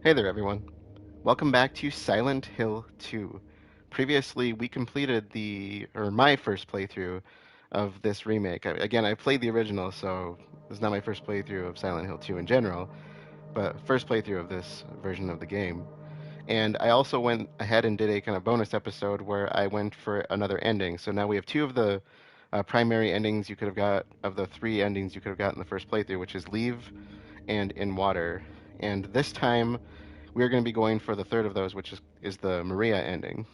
Hey there, everyone. Welcome back to Silent Hill 2. Previously, we completed my first playthrough of this remake. Again, I played the original, so it's not my first playthrough of Silent Hill 2 in general, but first playthrough of this version of the game. And I also went ahead and did a kind of bonus episode where I went for another ending. So now we have two of the primary endings you could have got, of the three endings you could have got in the first playthrough, which is Leave and In Water. And this time, we're going to be going for the third of those, which is the Maria ending.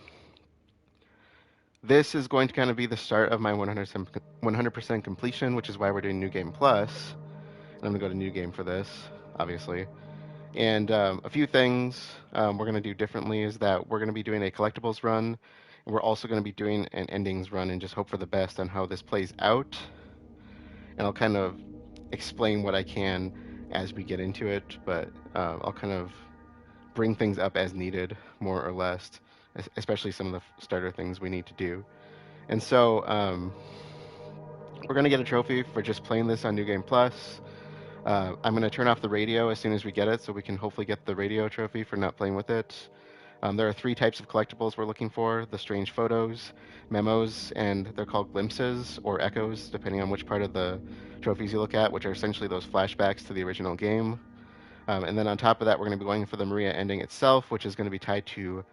This is going to kind of be the start of my 100% completion, which is why we're doing New Game Plus. And I'm going to go to New Game for this, obviously. And a few things we're going to do differently is that we're going to be doing a collectibles run. And we're also going to be doing an endings run and just hope for the best on how this plays out. And I'll kind of explain what I can as we get into it, but I'll kind of bring things up as needed, more or less, especially some of the starter things we need to do. And so we're going to get a trophy for just playing this on New Game Plus. I'm going to turn off the radio as soon as we get it so we can hopefully get the radio trophy for not playing with it. There are three types of collectibles we're looking for: the strange photos, memos, and they're called glimpses or echoes, depending on which part of the trophies you look at, which are essentially those flashbacks to the original game. And then on top of that, we're going to be going for the Maria ending itself, which is going to be tied to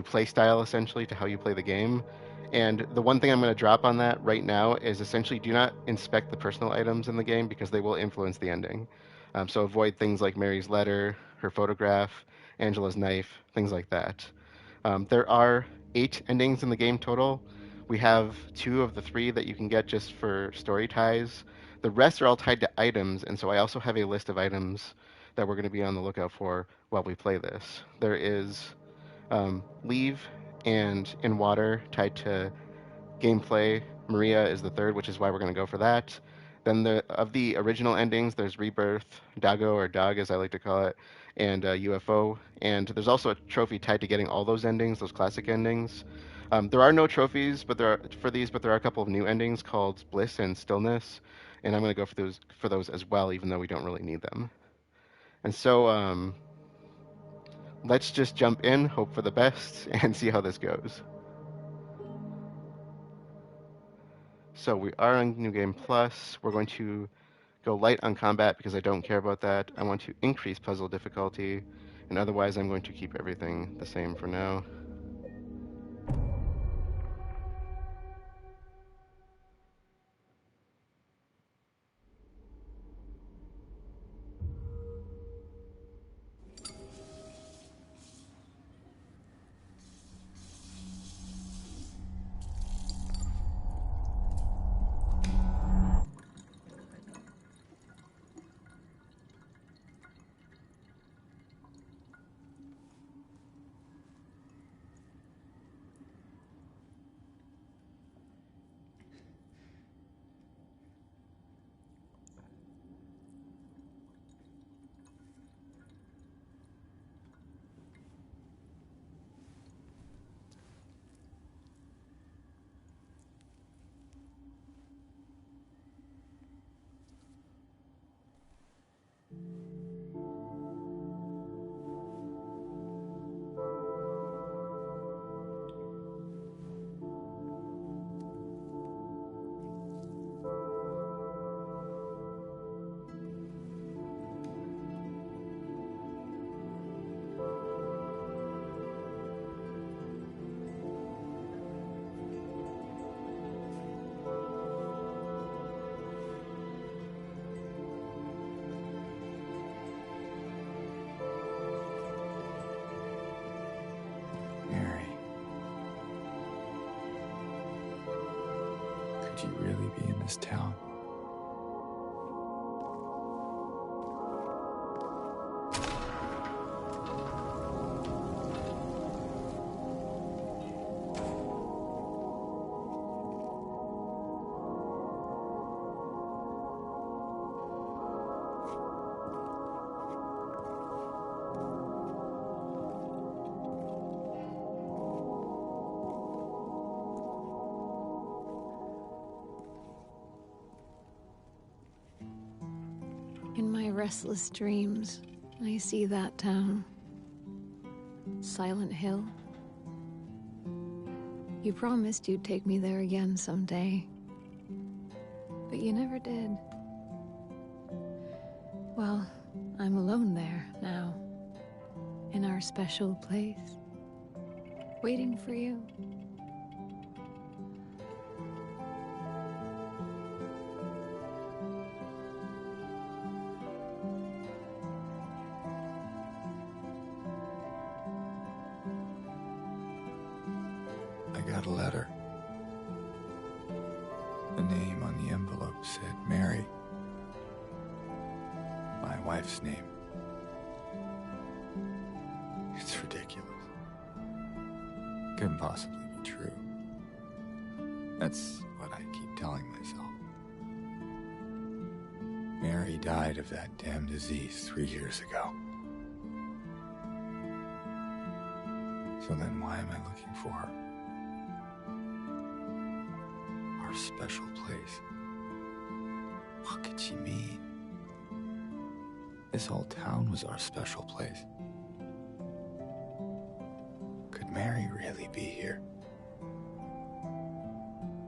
play style, essentially, to how you play the game. And the one thing I'm going to drop on that right now is essentially do not inspect the personal items in the game because they will influence the ending. So avoid things like Mary's letter, her photograph, Angela's knife, things like that. There are 8 endings in the game total. We have 2 of the 3 that you can get just for story ties. The rest are all tied to items, and so I also have a list of items that we're going to be on the lookout for while we play this. There is Leave and In Water tied to gameplay. Maria is the third, which is why we're going to go for that. Then of the original endings, there's Rebirth, Dago, or Dog as I like to call it, and UFO. And there's also a trophy tied to getting all those endings, those classic endings. There are no trophies, but there are a couple of new endings called Bliss and Stillness, and I'm going to go for those as well, even though we don't really need them. And so let's just jump in, hope for the best, and see how this goes. So we are on New Game Plus. We're going to go light on combat because I don't care about that. I want to increase puzzle difficulty, and otherwise I'm going to keep everything the same for now. Mary. Could you really be in this town? In my restless dreams, I see that town. Silent Hill. You promised you'd take me there again someday. But you never did. Well, I'm alone there now. In our special place. Waiting for you. I got a letter. The name on the envelope said Mary. My wife's name. It's ridiculous. Couldn't possibly be true. That's what I keep telling myself. Mary died of that damn disease 3 years ago. So then why am I looking for her? Our special place. What could she mean? This whole town was our special place. Could Mary really be here?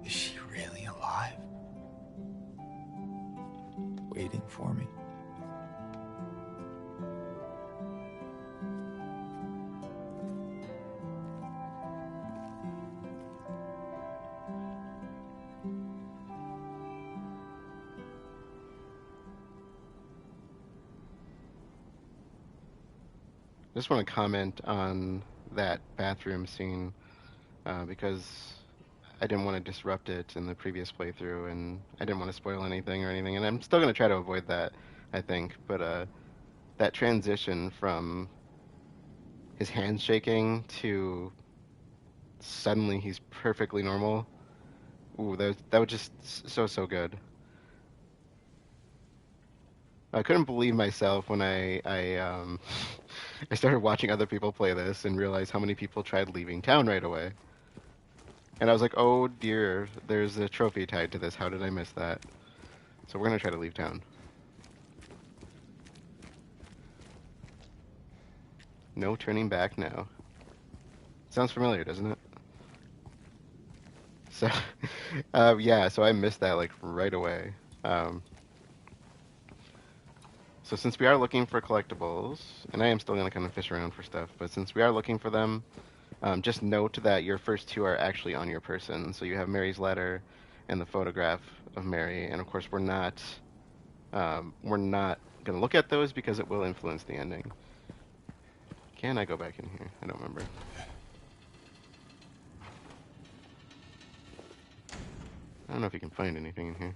Is she really alive? Waiting for me? Just want to comment on that bathroom scene because I didn't want to disrupt it in the previous playthrough, and I didn't want to spoil anything or anything, and I'm still going to try to avoid that, I think. But that transition from his hands shaking to suddenly he's perfectly normal, ooh, that was just so good. I couldn't believe myself when I I started watching other people play this and realized how many people tried leaving town right away. And I was like, oh dear, there's a trophy tied to this. How did I miss that? So we're gonna try to leave town. No turning back now. Sounds familiar, doesn't it? So, yeah, so I missed that like right away. So since we are looking for collectibles, and I am still gonna kind of fish around for stuff, but since we are looking for them, just note that your first two are actually on your person. So you have Mary's letter and the photograph of Mary, and of course we're not gonna look at those because it will influence the ending. Can I go back in here? I don't remember. I don't know if you can find anything in here.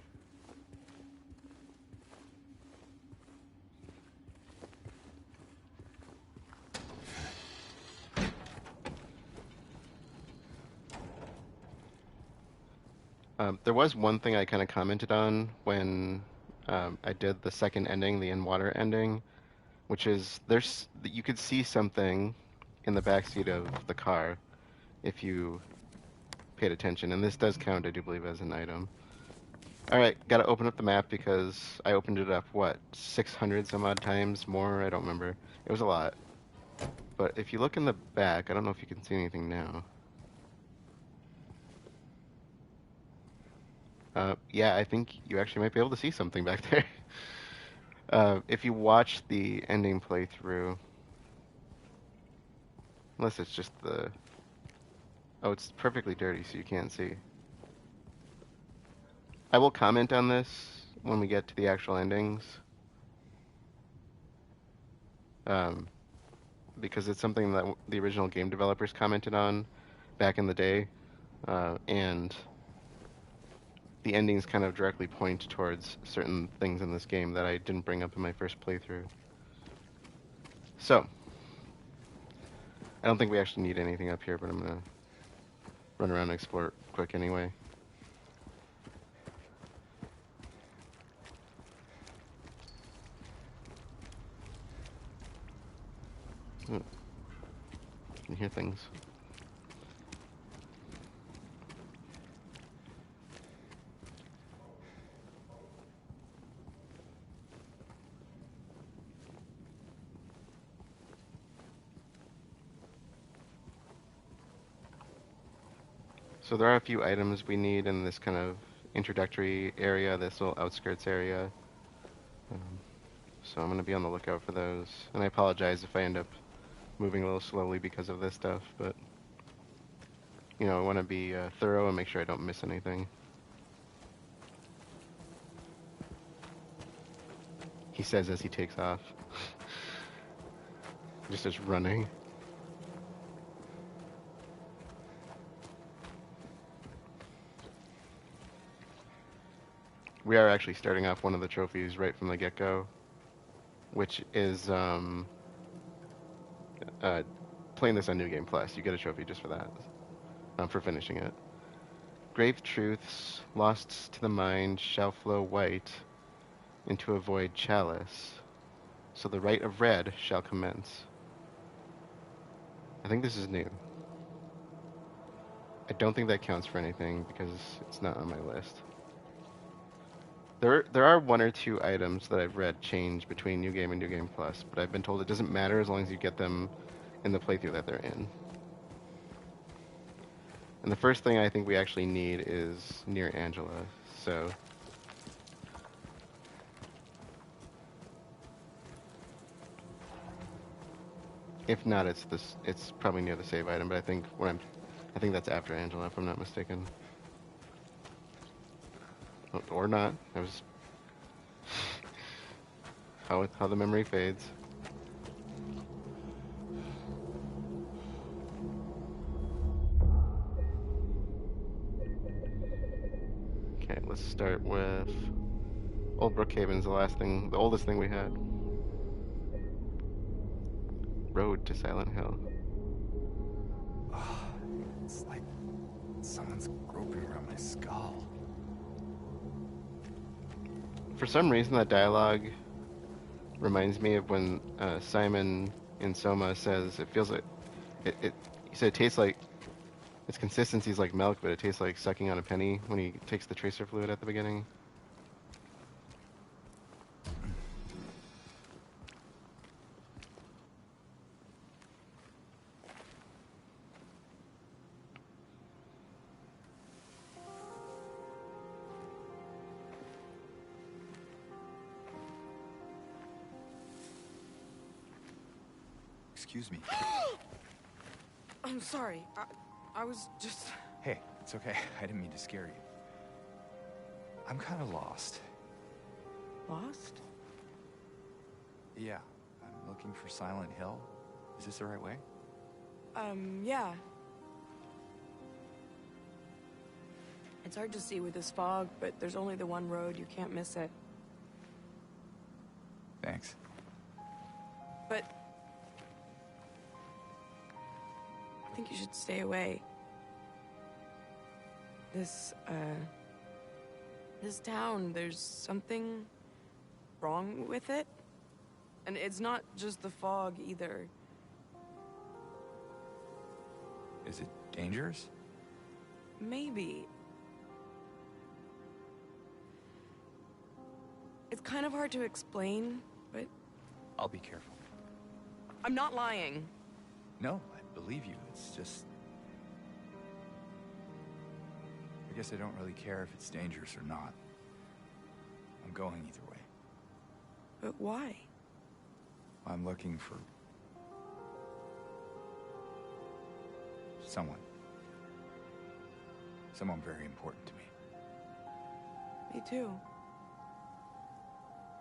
There was one thing I kind of commented on when I did the second ending, the in-water ending, which is you could see something in the backseat of the car if you paid attention, and this does count, I do believe, as an item. All right, got to open up the map because I opened it up, what, 600 some odd times more? I don't remember. It was a lot. But if you look in the back, I don't know if you can see anything now. Yeah, I think you actually might be able to see something back there. If you watch the ending playthrough, unless it's just the... Oh, it's perfectly dirty, so you can't see. I will comment on this when we get to the actual endings. Because it's something that the original game developers commented on back in the day. And the endings kind of directly point towards certain things in this game that I didn't bring up in my first playthrough. So, I don't think we actually need anything up here, but I'm gonna run around and explore it quick anyway. Oh, I can hear things. So there are a few items we need in this kind of introductory area, this little outskirts area. Um, so I'm going to be on the lookout for those. And I apologize if I end up moving a little slowly because of this stuff, but I want to be thorough and make sure I don't miss anything. He says as he takes off. Just running. We are actually starting off one of the trophies right from the get-go, which is playing this on New Game Plus. You get a trophy just for that, for finishing it. Grave truths lost to the mind shall flow white into a void chalice, so the rite of red shall commence. I think this is new. I don't think that counts for anything because it's not on my list. There are one or two items that I've read change between New Game and New Game Plus, but I've been told it doesn't matter as long as you get them in the playthrough that they're in. And the first thing I think we actually need is near Angela, so... If not, it's probably near the save item, but I think that's after Angela, if I'm not mistaken. Or not. I was how the memory fades. Okay, let's start with Old Brookhaven's the oldest thing we had. Road to Silent Hill. Oh, it's like someone's groping around my skull. For some reason, that dialogue reminds me of when Simon in Soma says it feels like he said it tastes like its consistency is like milk, but it tastes like sucking on a penny when he takes the tracer fluid at the beginning. Excuse me. I'm sorry. I was just... Hey, it's okay. I didn't mean to scare you. I'm kind of lost. Lost? Yeah, I'm looking for Silent Hill. Is this the right way? Yeah. It's hard to see with this fog, but there's only the one road. You can't miss it. Thanks. But... I think you should stay away. This town, there's something wrong with it. And it's not just the fog, either. Is it dangerous? Maybe. It's kind of hard to explain, but... I'll be careful. I'm not lying. No, I believe you. It's just... I guess I don't really care if it's dangerous or not. I'm going either way. But why? I'm looking for... someone. Someone very important to me. Me too.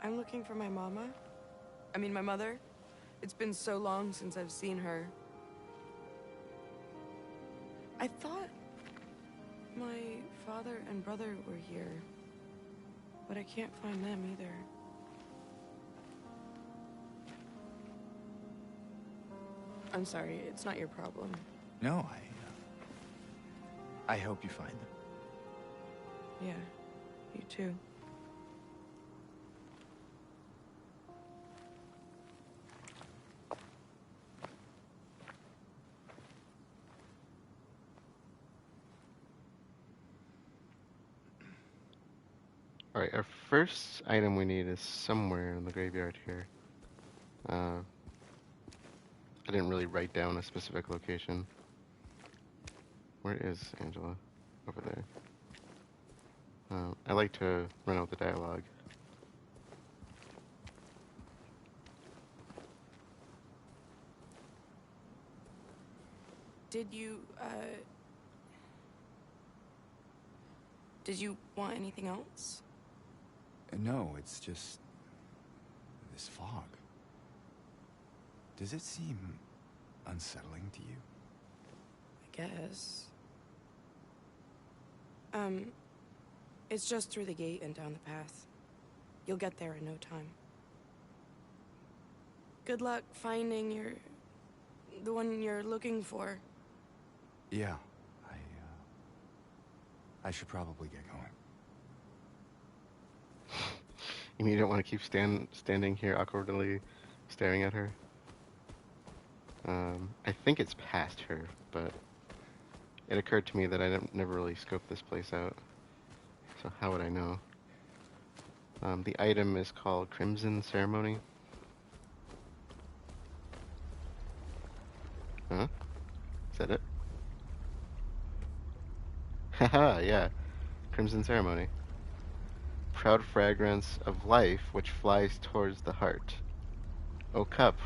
I'm looking for my mama. I mean, my mother. It's been so long since I've seen her. I thought my father and brother were here, but I can't find them either. I'm sorry, it's not your problem. No, I hope you find them. Yeah, you too. Alright, our first item we need is somewhere in the graveyard here. I didn't really write down a specific location. Where is Angela? over there. I like to run out the dialogue. Did you want anything else? No, it's just this fog. Does it seem unsettling to you? I guess. It's just through the gate and down the path. You'll get there in no time. Good luck finding the one you're looking for. Yeah, I should probably get going. You mean you don't want to keep standing here awkwardly staring at her? I think it's past her, but it occurred to me that I never really scoped this place out. So how would I know? The item is called Crimson Ceremony. Huh? Is that it? Haha, yeah. Crimson Ceremony. Proud fragrance of life which flies towards the heart. O cup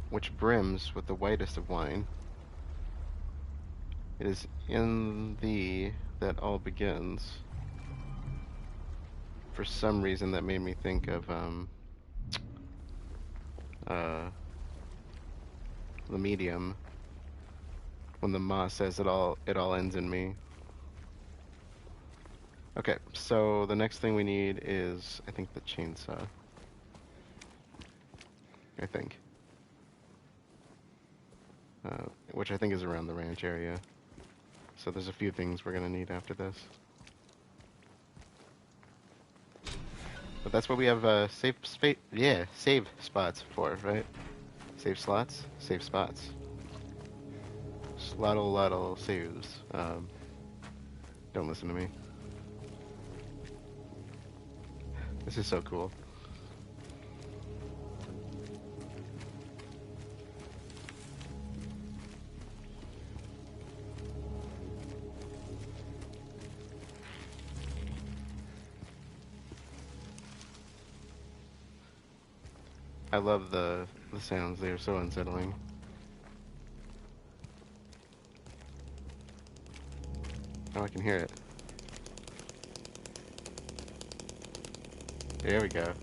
which brims with the whitest of wine. It is in thee that all begins. For some reason that made me think of The Medium, when the Ma says it all ends in me. Okay, so the next thing we need is, I think, the chainsaw. I think. Which I think is around the ranch area. So there's a few things we're gonna need after this. But that's what we have save spots for, right? Save slots, save spots. Slottle saves. Don't listen to me. This is so cool. I love the sounds. They are so unsettling. Oh, I can hear it. There we go.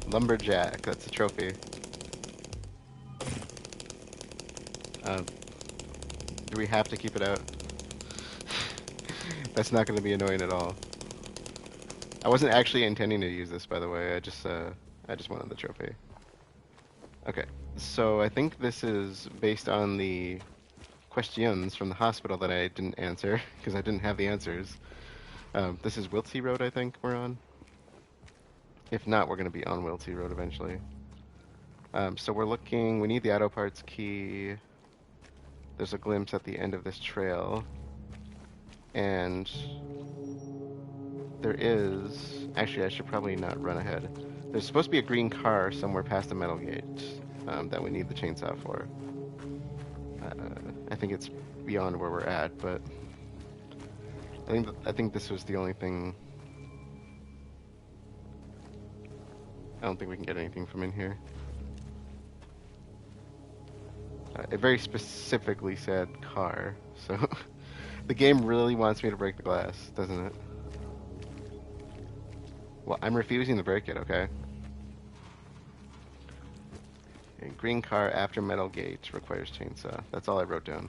Lumberjack, that's a trophy. Do we have to keep it out? That's not going to be annoying at all. I wasn't actually intending to use this, by the way. I just wanted the trophy. Okay, so I think this is based on the questions from the hospital that I didn't answer because I didn't have the answers. This is Wiltsey Road, I think we're on. If not, we're going to be on Wiltsey Road eventually. So we're looking. We need the auto parts key. There's a glimpse at the end of this trail, and there is, actually I should probably not run ahead. There's supposed to be a green car somewhere past the metal gate that we need the chainsaw for. I think it's beyond where we're at, but I think this was the only thing. I don't think we can get anything from in here. It very specifically said car, so the game really wants me to break the glass, doesn't it? Well, I'm refusing to break it, okay? Okay, green car after metal gate requires chainsaw. That's all I wrote down.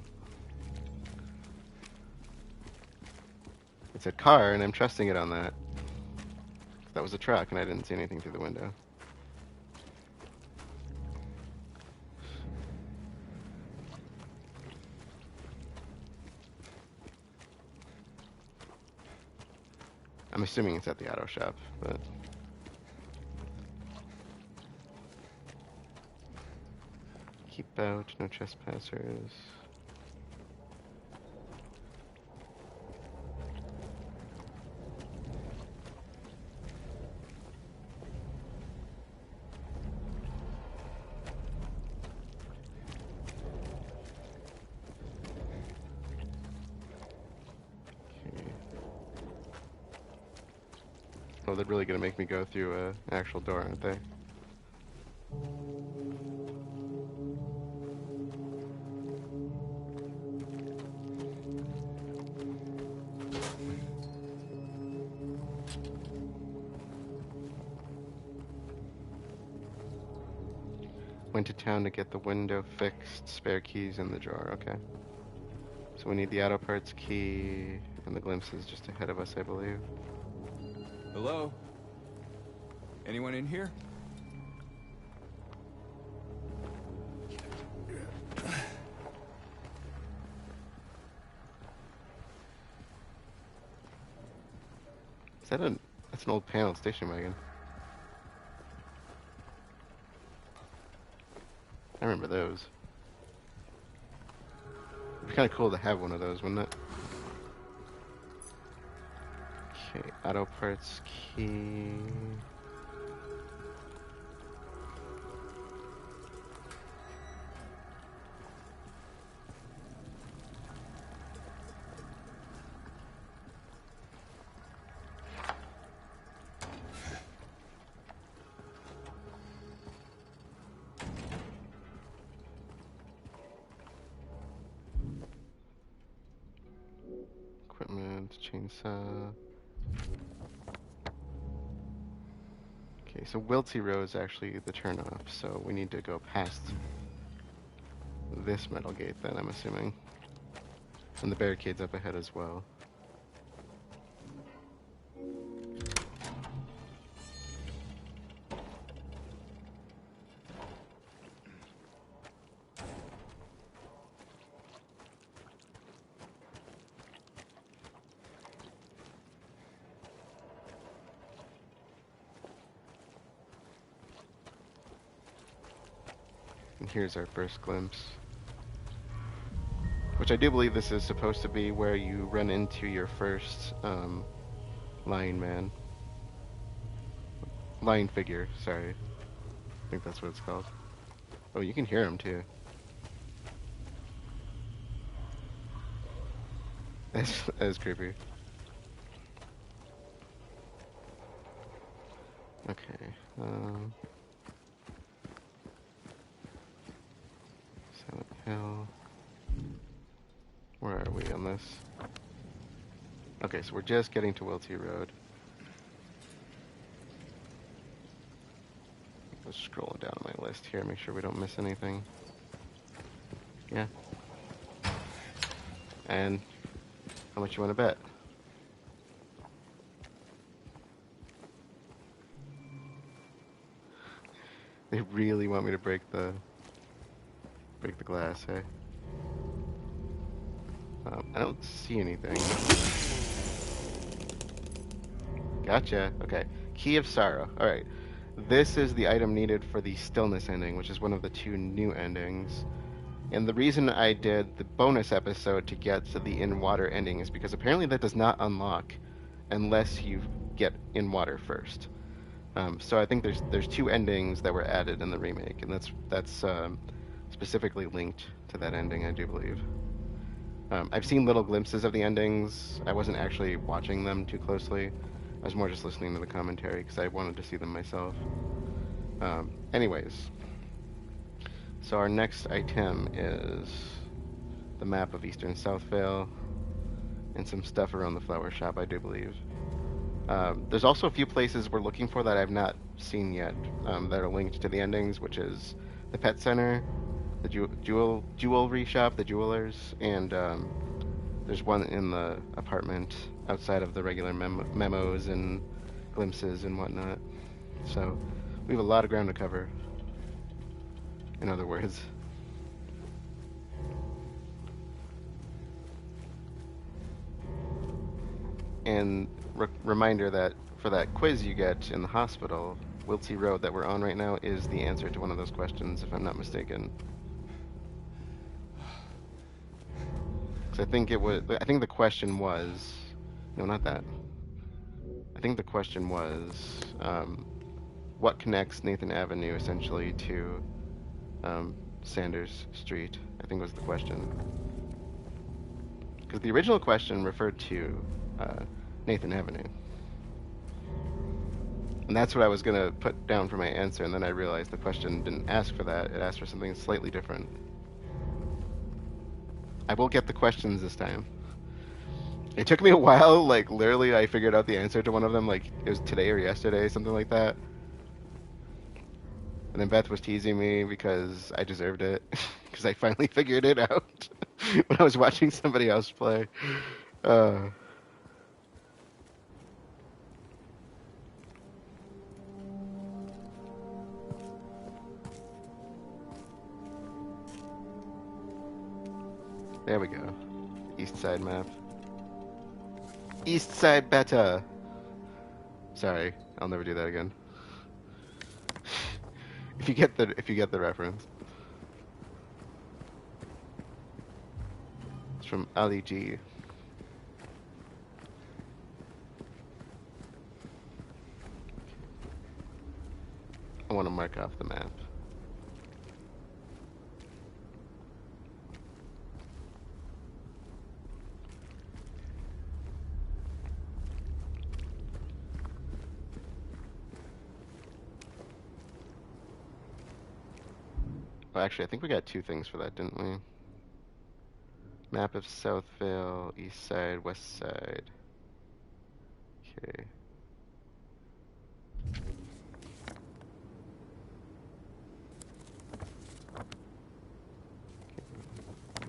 It said car, and I'm trusting it on that. That was a truck, and I didn't see anything through the window. I'm assuming it's at the auto shop, but... Keep out, no trespassers. Oh, they're really gonna make me go through an actual door, aren't they? Went to town to get the window fixed, spare keys in the drawer, okay. So we need the auto parts key, and the glimpse is just ahead of us, I believe. Hello? Anyone in here? That's an old paneled station wagon. I remember those. It'd be kind of cool to have one of those, wouldn't it? Okay, auto parts key. Equipment, chainsaw. Okay, so Wiltsy Row is actually the turnoff, so we need to go past this metal gate then, I'm assuming. And the barricade's up ahead as well. And here's our first glimpse. Which I do believe this is supposed to be where you run into your first lion figure, sorry. I think that's what it's called. Oh, you can hear him too. That is creepy. Okay. Silent Hill. Where are we on this? Okay, so we're just getting to Wilty Road. Let's scroll down my list here, make sure we don't miss anything. Yeah. And how much you want to bet? They really want me to break the glass, hey? I don't see anything. Gotcha. Okay. Key of Sorrow. Alright. This is the item needed for the Stillness Ending, which is one of the 2 new endings. And the reason I did the bonus episode to get to the in-water ending is because apparently that does not unlock unless you get in water first. So I think there's 2 endings that were added in the remake, and that's specifically linked to that ending, I do believe. I've seen little glimpses of the endings. I wasn't actually watching them too closely. I was more just listening to the commentary because I wanted to see them myself. Anyways, so our next item is the map of Eastern South Vale and some stuff around the flower shop, I do believe. There's also a few places we're looking for that I've not seen yet that are linked to the endings, which is the pet center, the jewelry shop, the jewelers, and there's one in the apartment outside of the regular memos and glimpses and whatnot. So we have a lot of ground to cover, in other words. And reminder that for that quiz you get in the hospital, Wiltsy Road that we're on right now is the answer to one of those questions, if I'm not mistaken. Because I think the question was, no, not that. I think the question was, what connects Nathan Avenue essentially to Sanders Street, I think was the question. Because the original question referred to Nathan Avenue. And that's what I was gonna put down for my answer, and then I realized the question didn't ask for that. It asked for something slightly different. I will get the questions this time. It took me a while, like literally I figured out the answer to one of them, like it was today or yesterday, something like that. And then Beth was teasing me because I deserved it, because I finally figured it out when I was watching somebody else play. Uh, there we go. East side map. East side beta. Sorry, I'll never do that again. If you get the reference. It's from Ali G. I want to mark off the map. Well, actually, I think we got two things for that, didn't we? Map of South Vale, east side, west side. Okay.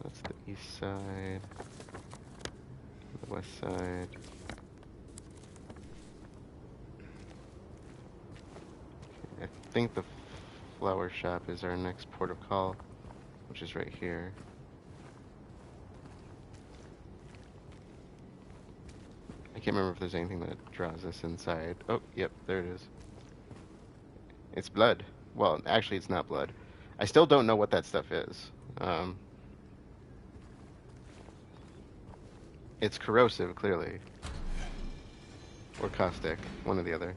That's the east side. The west side. I think the flower shop is our next port of call, which is right here. I can't remember if there's anything that draws us inside. Oh, yep, there it is. It's blood. Well, actually, it's not blood. I still don't know what that stuff is. It's corrosive, clearly. Or caustic, one or the other.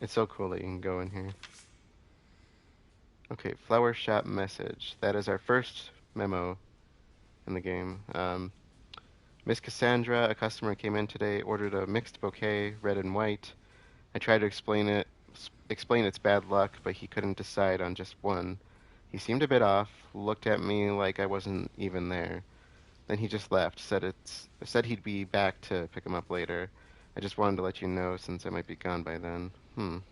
It's so cool that you can go in here. Okay, flower shop message. That is our first memo in the game. Miss Cassandra, a customer came in today, ordered a mixed bouquet, red and white. I tried to explain its bad luck, but he couldn't decide on just one. He seemed a bit off, looked at me like I wasn't even there. Then he just left, said he'd be back to pick him up later. I just wanted to let you know since I might be gone by then. Alright.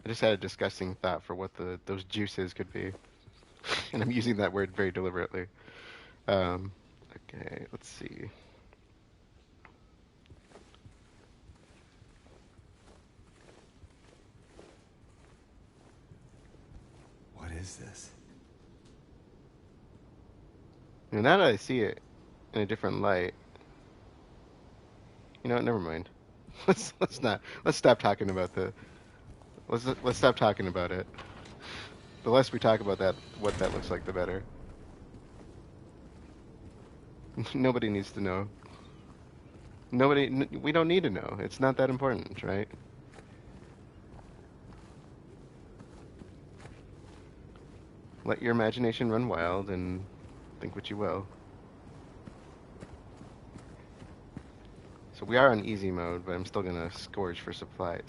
I just had a disgusting thought for what those juices could be. And I'm using that word very deliberately. Okay, let's see. What is this? Now that I see it in a different light, you know what? Never mind. Let's stop talking about let's stop talking about it. The less we talk about that, what that looks like, the better. Nobody needs to know. We don't need to know. It's not that important, right? Let your imagination run wild and think what you will. So we are on easy mode, but I'm still gonna scourge for supplies.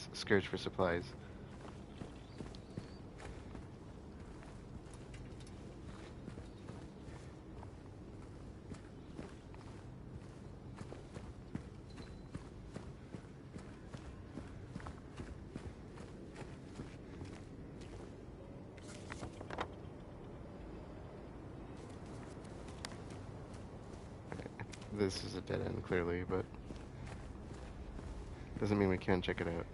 This is a dead end, clearly, but doesn't mean we can't check it out.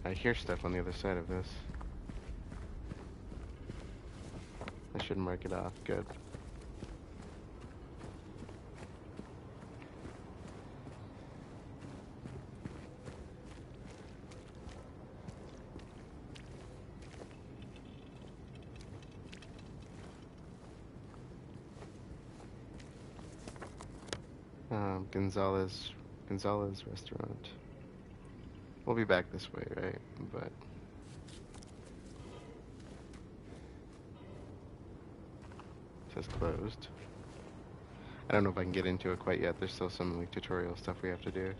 I hear stuff on the other side of this. should mark it off. Good. Gonzalez restaurant. We'll be back this way, right? But it says closed. I don't know if I can get into it quite yet. There's still some like tutorial stuff we have to do.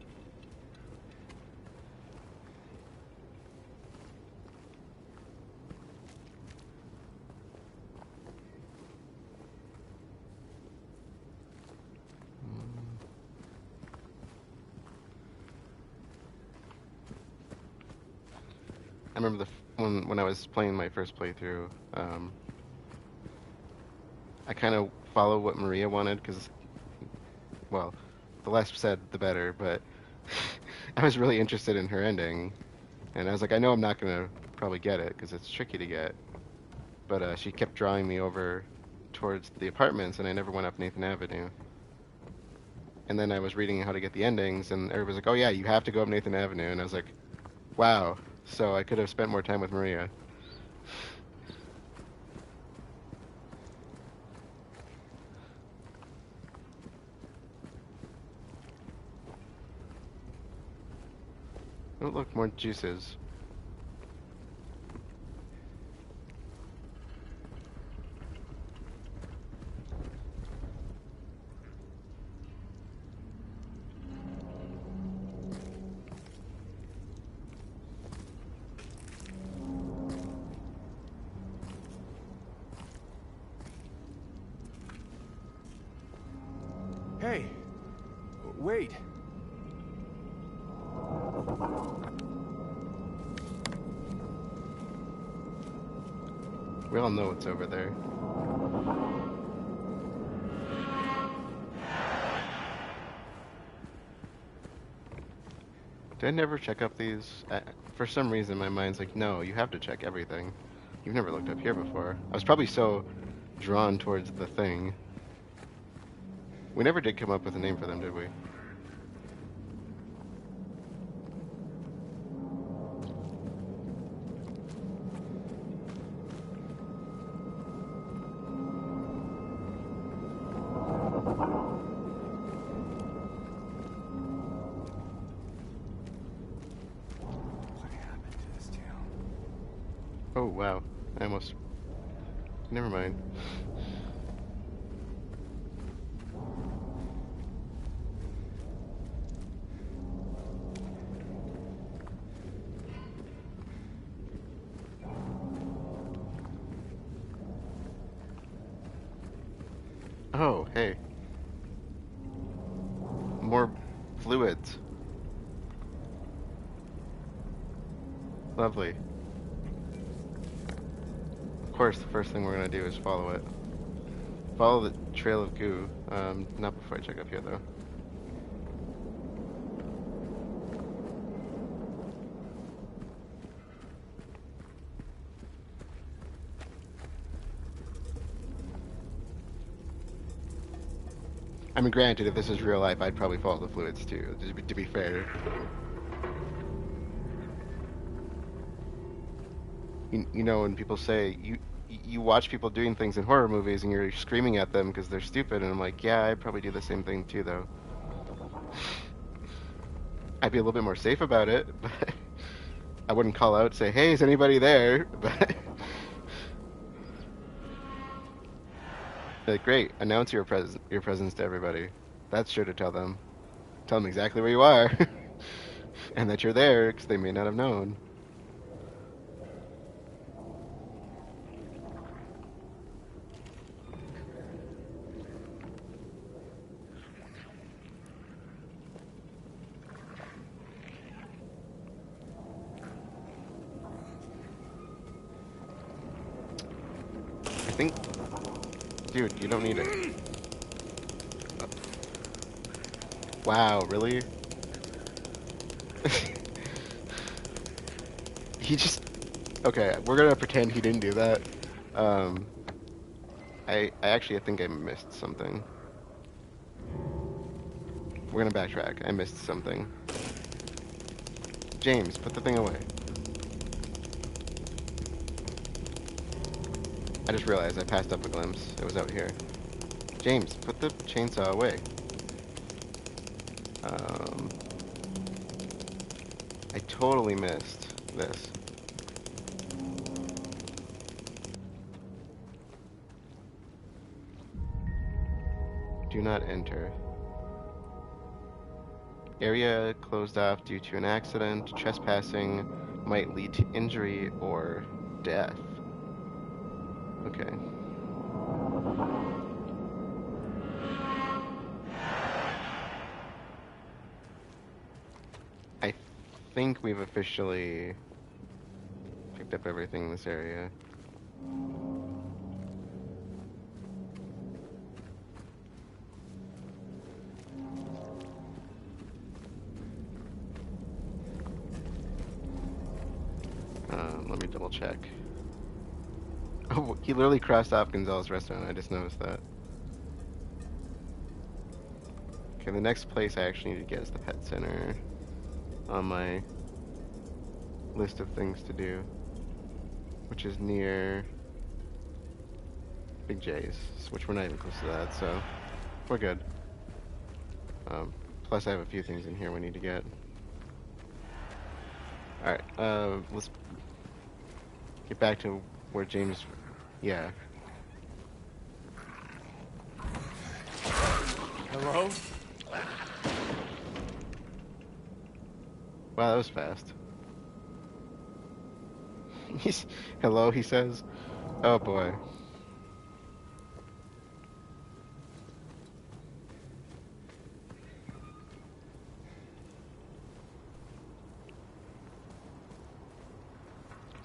I remember when I was playing my first playthrough, I kind of followed what Maria wanted because, well, the less said, the better. But I was really interested in her ending, and I was like, I know I'm not gonna probably get it because it's tricky to get. But she kept drawing me over towards the apartments, and I never went up Nathan Avenue. And then I was reading how to get the endings, and everybody's like, "Oh yeah, you have to go up Nathan Avenue," and I was like, "Wow." So I could have spent more time with Maria. Oh, look, more juices. Hey, wait. We all know what's over there. Did I never check up these? For some reason, my mind's like, no, you have to check everything. You've never looked up here before. I was probably so drawn towards the thing. We never did come up with a name for them, did we? Oh, wow. I almost... Never mind. Oh, hey. More fluids. Lovely. Of course, the first thing we're going to do is follow it. Follow the trail of goo. Not before I check up here, though. I mean, granted, if this is real life, I'd probably follow the fluids, too, to be fair. You know, when people say, you watch people doing things in horror movies and you're screaming at them because they're stupid, and I'm like, yeah, I'd probably do the same thing too, though. I'd be a little bit more safe about it, but I wouldn't call out and say, hey, is anybody there? But like, great, announce your presence to everybody. That's sure to tell them. Tell them exactly where you are, and that you're there, because they may not have known. I think, dude, you don't need it. Wow, really? He just... Okay, we're gonna pretend he didn't do that. I actually think I missed something. We're gonna backtrack. I missed something. James, put the thing away. I just realized I passed up a glimpse. It was out here. James, put the chainsaw away. I totally missed this. Do not enter. Area closed off due to an accident. Trespassing might lead to injury or death. Okay. I think we've officially picked up everything in this area. Let me double check. Oh, he literally crossed off Gonzalez Restaurant. I just noticed that. Okay, the next place I actually need to get is the pet center on my list of things to do, which is near Big J's, which we're not even close to that, so we're good. Plus I have a few things in here we need to get. Alright, let's get back to where James... Yeah. Hello? Wow, that was fast. Hello, he says. Oh boy.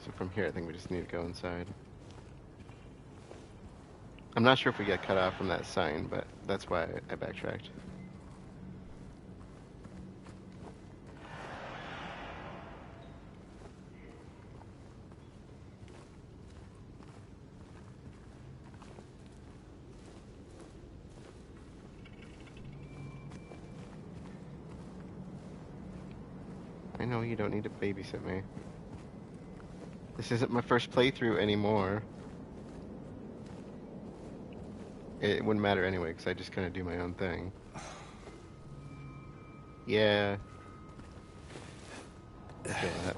So from here, I think we just need to go inside. I'm not sure if we get cut off from that sign, but that's why I backtracked. I know you don't need to babysit me. This isn't my first playthrough anymore. It wouldn't matter anyway, because I just kind of do my own thing. Yeah. Okay, that.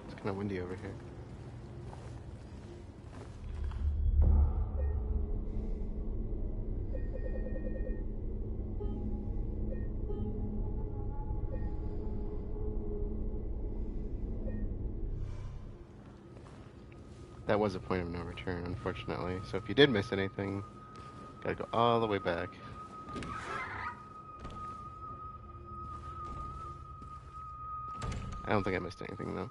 It's kind of windy over here. That was a point of no return, unfortunately. So if you did miss anything, gotta go all the way back. I don't think I missed anything, though.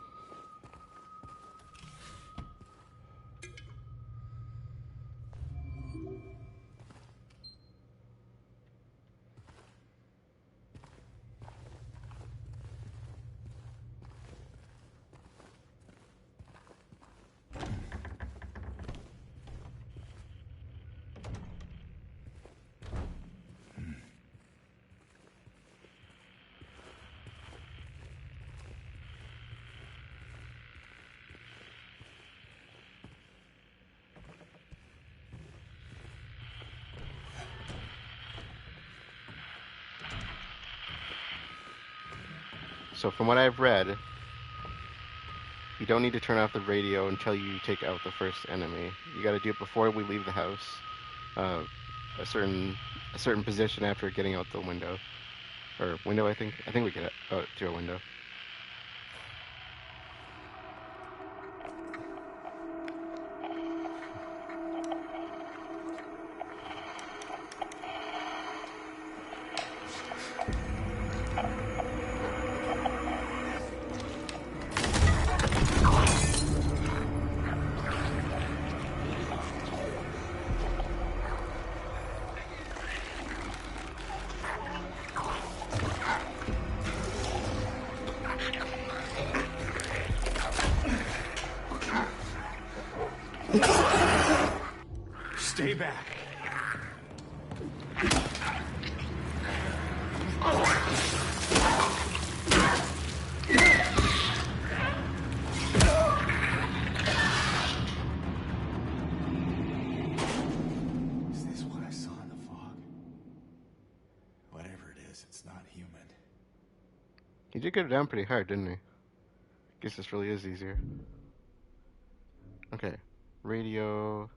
So from what I've read, you don't need to turn off the radio until you take out the first enemy. You got to do it before we leave the house. A certain position after getting out the window, or window. I think we get out to a window. Stay back. Is this what I saw in the fog? Whatever it is, it's not human. He did get it down pretty hard, didn't he? Guess this really is easier. Okay. Radio.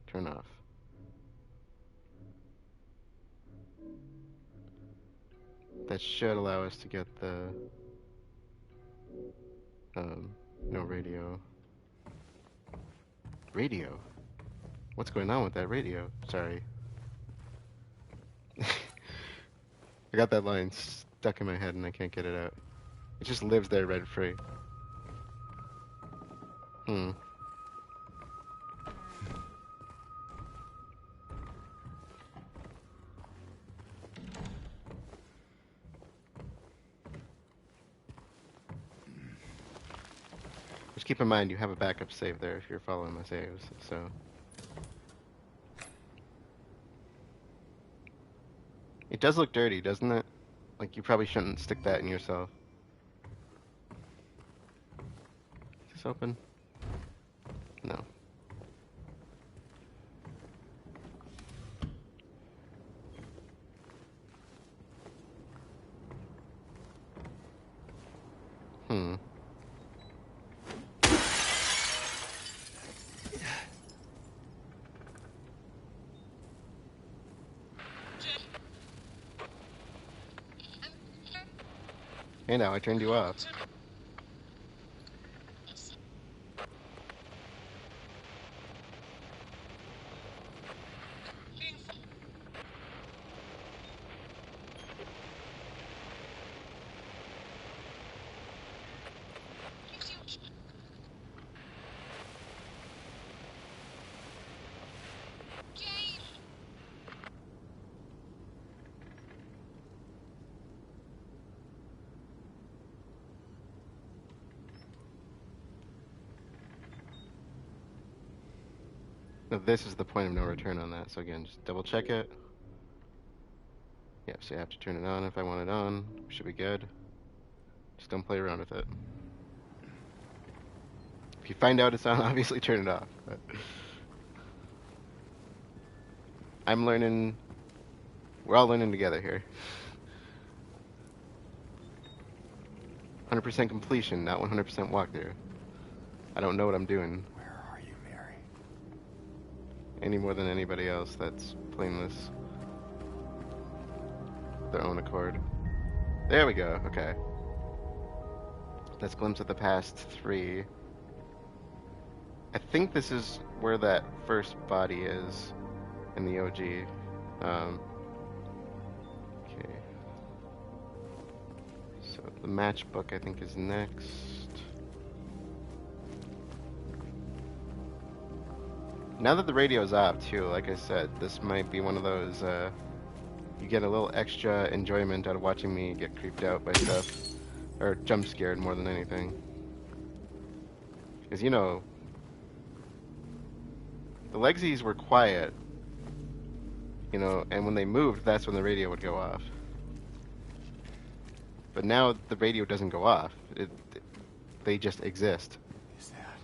Turn off. That should allow us to get the no radio. Radio? What's going on with that radio? Sorry. I got that line stuck in my head and I can't get it out. It just lives there rent free. Hmm. Just keep in mind you have a backup save there if you're following my saves, so. It does look dirty, doesn't it? Like you probably shouldn't stick that in yourself. Is this open? No. Hmm. Hey now, I turned you off. Now this is the point of no return on that, so again, just double check it. Yeah, so you have to turn it on if I want it on. Should be good. Just don't play around with it. If you find out it's on, obviously turn it off. But I'm learning. We're all learning together here. 100% completion, not 100% walkthrough. I don't know what I'm doing Where are you, Mary? any more than anybody else that's playing this their own accord. There we go. Okay. That's Glimpse of the Past 3. I think this is where that first body is in the OG. Okay. So the Matchbook I think is next. Now that the radio's off too, like I said, this might be one of those you get a little extra enjoyment out of watching me get creeped out by stuff. Or jump scared more than anything. Because, you know, the Legsies were quiet, you know, and when they moved, that's when the radio would go off. But now the radio doesn't go off. They just exist. Is that?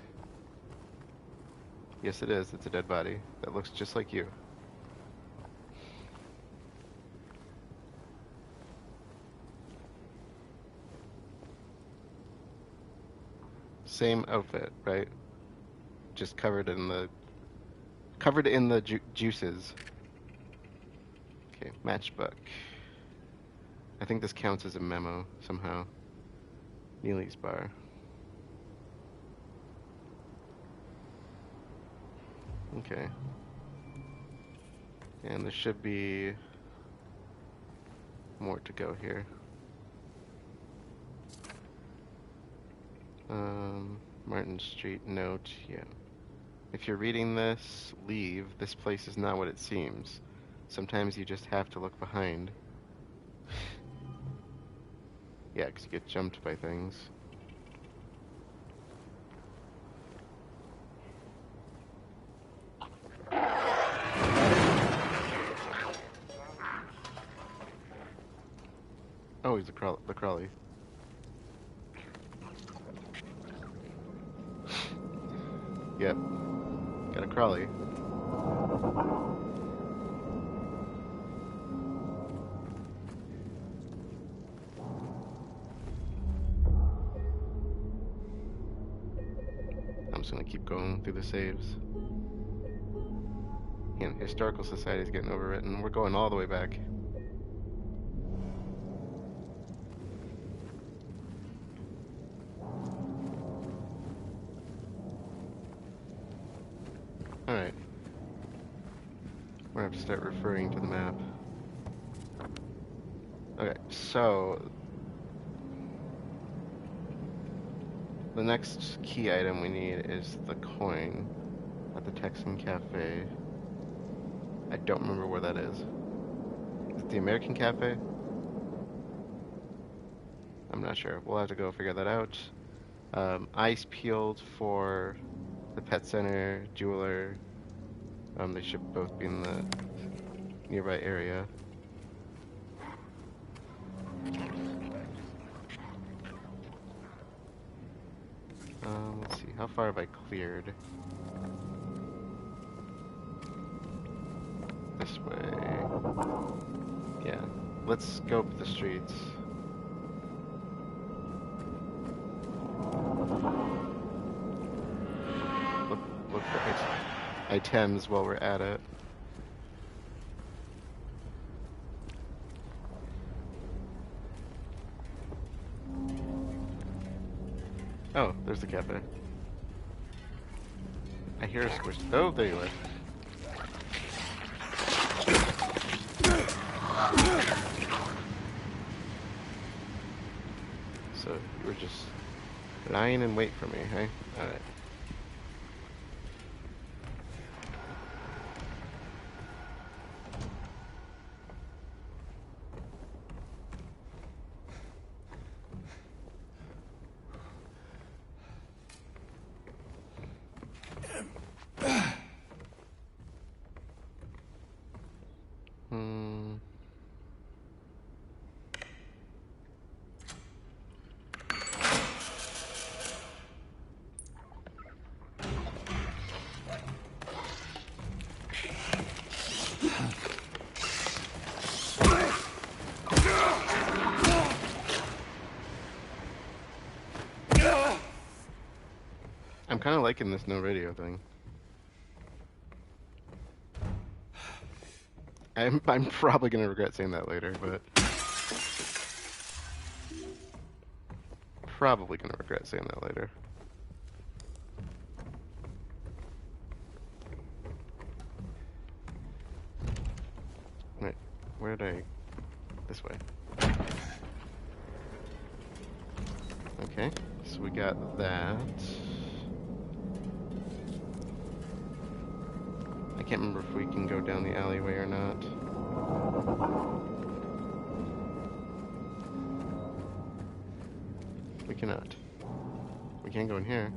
Yes, it is. It's a dead body that looks just like you. Same outfit, right? Just covered in the juices. Okay, Matchbook. I think this counts as a memo somehow. Neely's bar. Okay. And there should be more to go here. Martin Street note, yeah. If you're reading this, leave. This place is not what it seems. Sometimes you just have to look behind. Yeah, 'cause you get jumped by things. he's the Crawley. Yep. Got a Crawley. I'm just gonna keep going through the saves. And Historical Society's getting overwritten. We're going all the way back. Alright. We're gonna have to start referring to the map. Okay, so the next key item we need is the coin at the Texan Cafe. I don't remember where that is. Is it the American Cafe? I'm not sure. We'll have to go figure that out. Ice peeled for the pet center, jeweler. They should both be in the nearby area. Let's see. How far have I cleared? This way. Yeah. Let's scope the streets. Look for items while we're at it. Oh, there's the cafe. I hear a squish. Oh, there you are. So you were just lying in wait for me, hey? Alright. I'm kind of liking this no radio thing. I'm probably gonna regret saying that later, but probably gonna regret saying that later. Wait, where'd I? This way. Okay, so we got that. I can't remember if we can go down the alleyway or not. We cannot. We can go in here.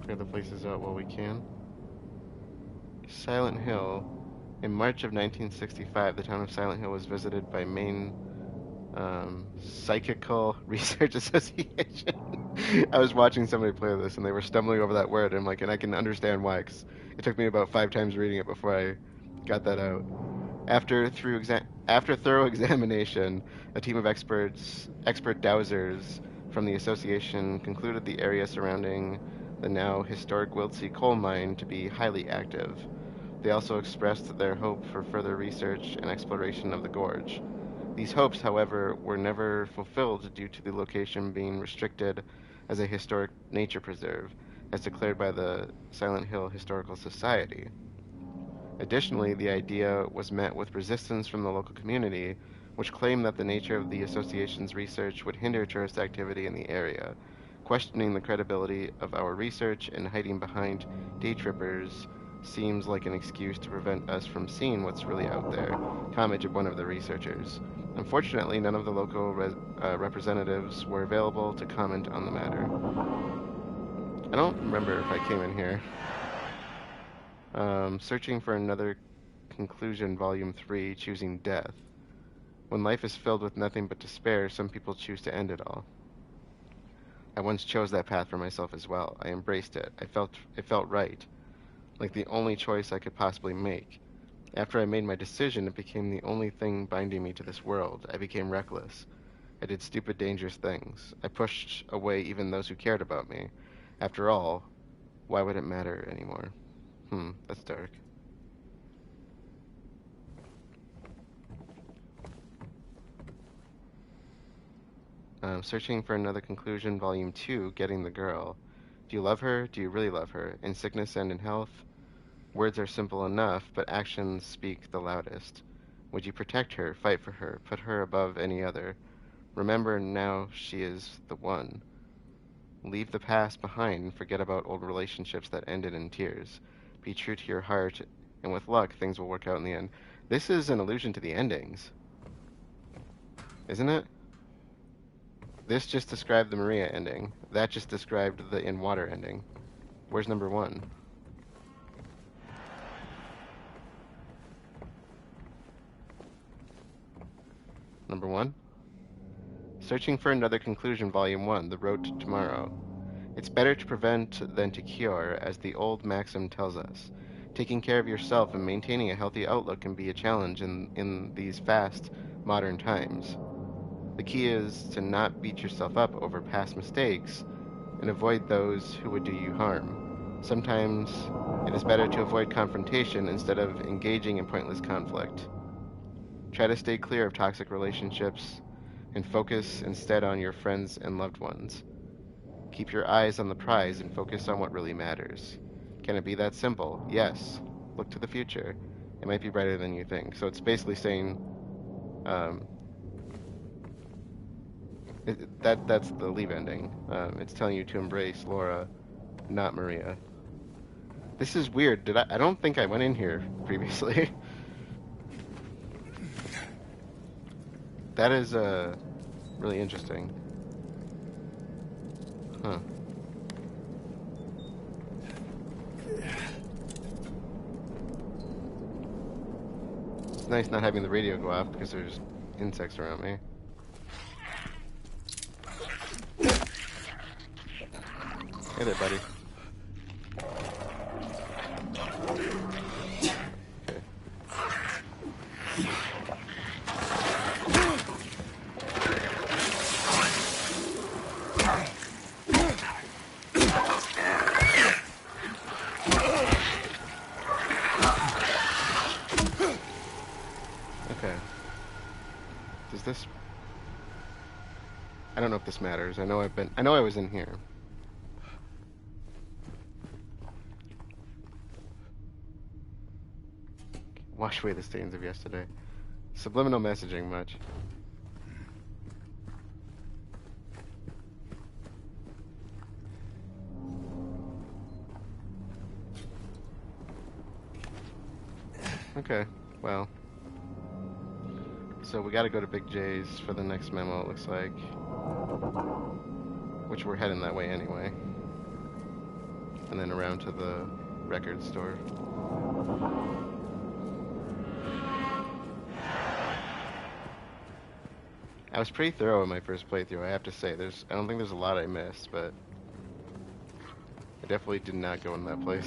Clear the places out while we can. Silent Hill. In March of 1965, the town of Silent Hill was visited by Maine Psychical Research Association. I was watching somebody play this, and they were stumbling over that word, and I can understand why, 'cause it took me about 5 times reading it before I got that out. After thorough examination, a team of expert dowsers from the association concluded the area surrounding the now historic Wiltsey coal mine to be highly active. They also expressed their hope for further research and exploration of the gorge. These hopes, however, were never fulfilled due to the location being restricted as a historic nature preserve, as declared by the Silent Hill Historical Society. Additionally, the idea was met with resistance from the local community, which claimed that the nature of the association's research would hinder tourist activity in the area. Questioning the credibility of our research and hiding behind day trippers seems like an excuse to prevent us from seeing what's really out there, commented one of the researchers. Unfortunately, none of the local representatives were available to comment on the matter. I don't remember if I came in here. Searching for another conclusion, Volume 3, Choosing Death. When life is filled with nothing but despair, some people choose to end it all. I once chose that path for myself as well. I embraced it. It felt right, like the only choice I could possibly make. After I made my decision, it became the only thing binding me to this world. I became reckless. I did stupid, dangerous things. I pushed away even those who cared about me. After all, why would it matter anymore? That's dark. Searching for another conclusion, Volume 2, Getting the Girl. Do you love her? Do you really love her? In sickness and in health? Words are simple enough, but actions speak the loudest. Would you protect her, fight for her, put her above any other? Remember now she is the one. Leave the past behind and forget about old relationships that ended in tears. Be true to your heart, and with luck, things will work out in the end. This is an allusion to the endings, isn't it? This just described the Maria ending. That just described the In Water ending. Where's number 1? Number 1? Searching for another conclusion, Volume 1, The Road to Tomorrow. It's better to prevent than to cure, as the old maxim tells us. Taking care of yourself and maintaining a healthy outlook can be a challenge in these fast, modern times. The key is to not beat yourself up over past mistakes and avoid those who would do you harm. Sometimes it is better to avoid confrontation instead of engaging in pointless conflict. Try to stay clear of toxic relationships and focus instead on your friends and loved ones. Keep your eyes on the prize and focus on what really matters. Can it be that simple? Yes. Look to the future. It might be brighter than you think. So it's basically saying that's the leave ending. It's telling you to embrace Laura, not Maria. This is weird. I don't think I went in here previously. That is really interesting. Huh. It's nice not having the radio go off because there's insects around me. Hey there, buddy. Okay. Does this... I don't know if this matters. I know I was in here. Wash away the stains of yesterday. Subliminal messaging much. Okay, well. So we gotta go to Big J's for the next memo, it looks like. Which we're heading that way anyway. And then around to the record store. I was pretty thorough in my first playthrough, I have to say. I don't think there's a lot I missed, but I definitely did not go in that place.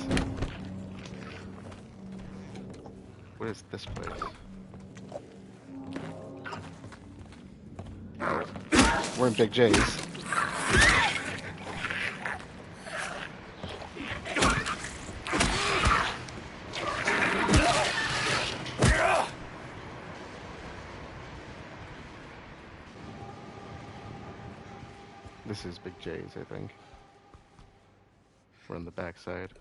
What is this place? We're in Big J's. This is Big J's, I think. We're on the back side.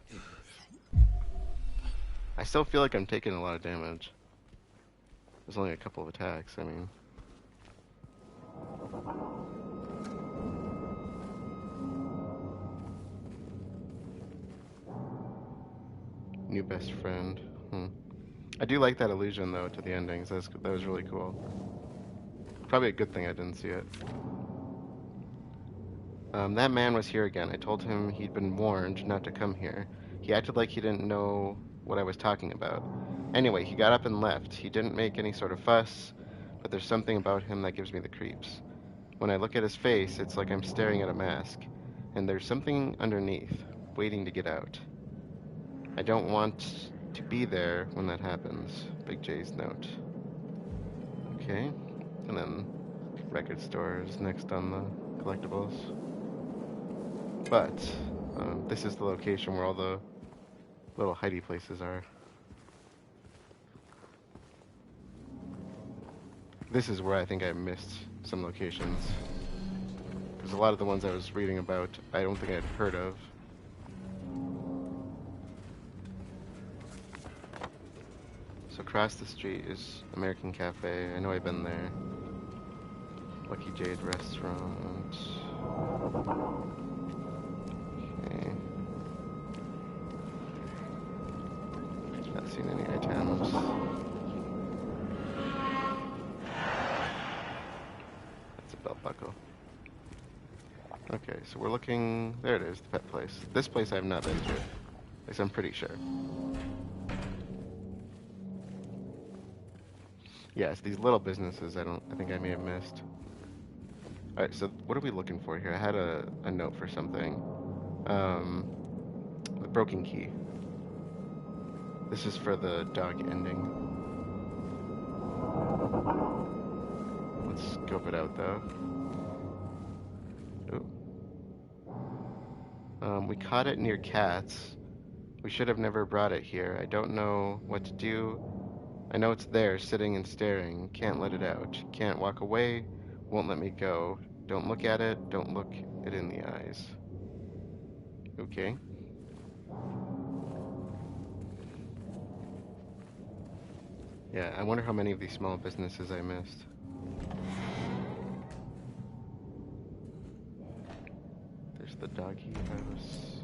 I still feel like I'm taking a lot of damage. There's only a couple of attacks, I mean. New best friend. I do like that allusion, though, to the endings. That was really cool. Probably a good thing I didn't see it. That man was here again. I told him he'd been warned not to come here. He acted like he didn't know what I was talking about. Anyway, he got up and left. He didn't make any sort of fuss, but there's something about him that gives me the creeps. When I look at his face, it's like I'm staring at a mask, and there's something underneath, waiting to get out. I don't want to be there when that happens. Big J's note. Okay, and then record store is next on the collectibles. But this is the location where all the little hidey places are. This is where I think I missed some locations. Because a lot of the ones I was reading about, I don't think I'd heard of. So across the street is American Cafe. I know I've been there. Lucky Jade Restaurant. Okay. Not seen any items. That's a belt buckle. Okay, so we're looking... There it is, the pet place. This place I have not been to. At least I'm pretty sure. Yes, these little businesses I think I may have missed. Alright, so what are we looking for here? I had a note for something. The broken key. This is for the dog ending. Let's scope it out though. Ooh. We caught it near cats. We should have never brought it here. I don't know what to do. I know it's there, sitting and staring. Can't let it out. Can't walk away. Won't let me go. Don't look at it. Don't look it in the eyes. Okay. Yeah, I wonder how many of these small businesses I missed. There's the doggy house.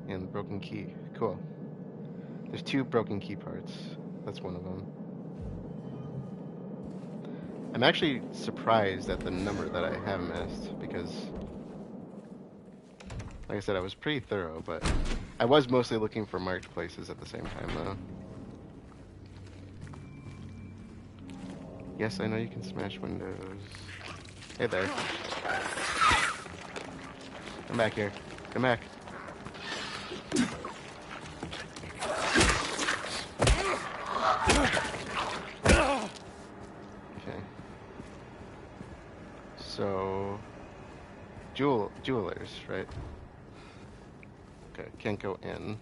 And the broken key. Cool. There's 2 broken key parts. That's one of them. I'm actually surprised at the number that I have missed because, like I said, I was pretty thorough, but I was mostly looking for marked places at the same time, though. Yes, I know you can smash windows. Hey there. Come back here. Come back. Okay. So, jewelers, right? Okay, can't go in.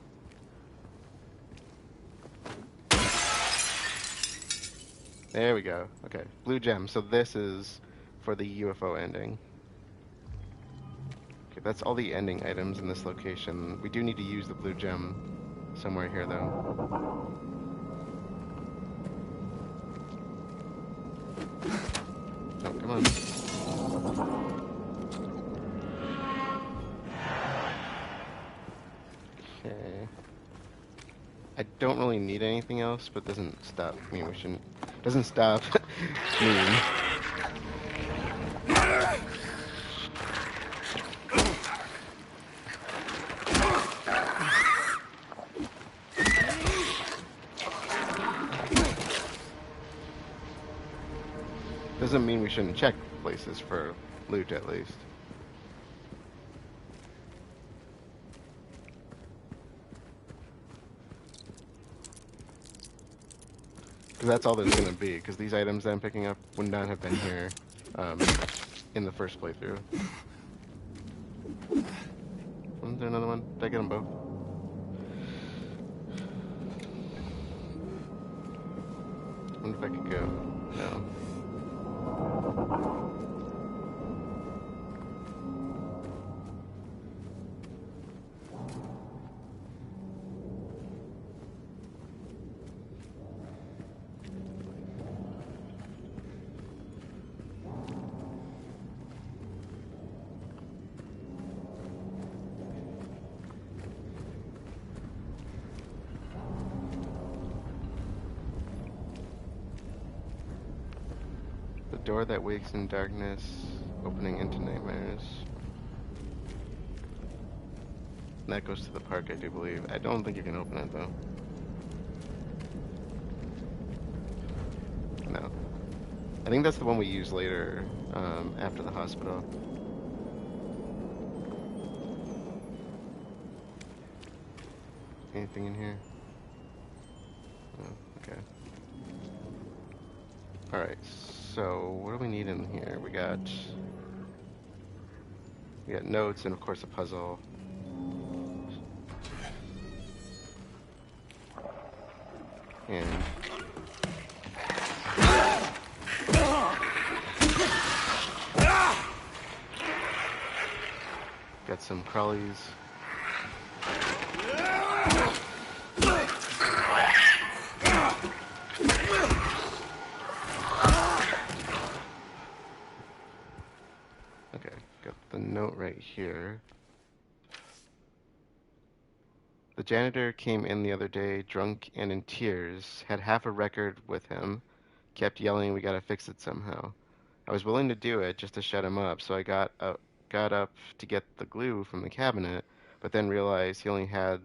There we go. Okay, blue gem. So this is for the UFO ending. Okay, that's all the ending items in this location. We do need to use the blue gem somewhere here, though. Oh, come on. Okay. I don't really need anything else, but doesn't stop me. We shouldn't. Doesn't stop me. Doesn't mean we shouldn't check places for loot, at least. Because that's all there's going to be, because these items that I'm picking up would not have been here in the first playthrough. Is there another one? Did I get them both? I wonder if I could go. No. Door that wakes in darkness, opening into nightmares. And that goes to the park, I do believe. I don't think you can open it, though. No. I think that's the one we use later, after the hospital. Anything in here? Oh, okay. Alright, so what do we need in here? We got notes and of course a puzzle. And got some crawlies. Okay, got the note right here. The janitor came in the other day, drunk and in tears, had half a record with him, kept yelling, "We gotta fix it somehow." I was willing to do it just to shut him up, so I got up to get the glue from the cabinet, but then realized he only had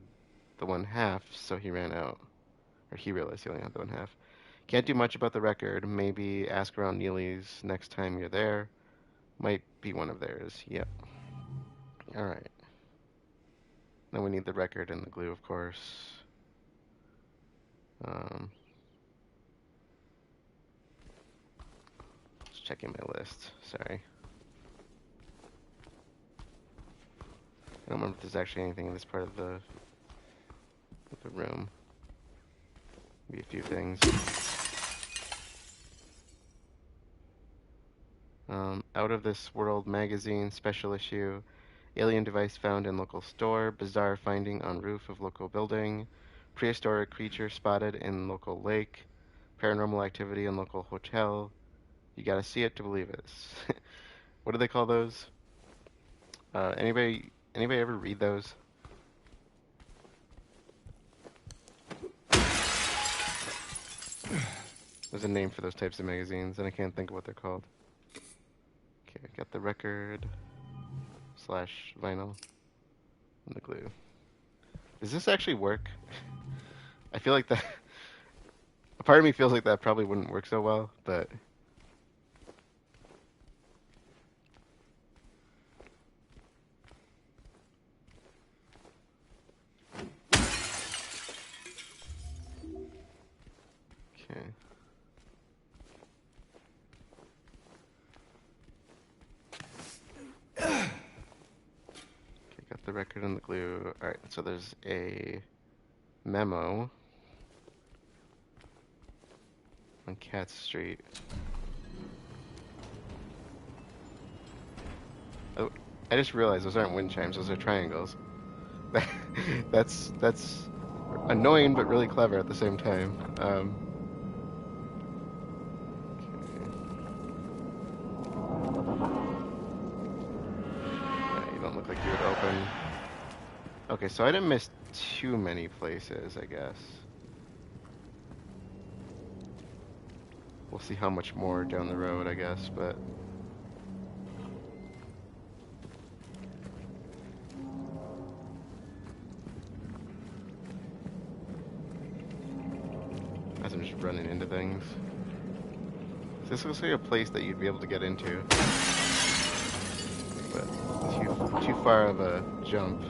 the one half, so he ran out. Or he realized he only had the one half. Can't do much about the record. Maybe ask around Neely's next time you're there. Might be one of theirs. Yep. Alright. Then we need the record and the glue, of course. Just checking my list. Sorry. I don't remember if there's actually anything in this part of the room. Maybe a few things. Out of This World magazine, special issue. Alien device found in local store. Bizarre finding on roof of local building. Prehistoric creature spotted in local lake. Paranormal activity in local hotel. You gotta see it to believe it. What do they call those? Anybody ever read those? There's a name for those types of magazines, and I can't think of what they're called. Okay, I got the record / vinyl and the glue. Does this actually work? I feel like that. A part of me feels like that probably wouldn't work so well, but. Okay. Got the record and the glue. Alright, so there's a memo on Cat Street. Oh, I just realized those aren't wind chimes, those are triangles. That's annoying but really clever at the same time. You don't look like you would open. Okay, so I didn't miss too many places, I guess. We'll see how much more down the road, I guess, but... As I'm just running into things. So this looks like a place that you'd be able to get into. But too far of a jump.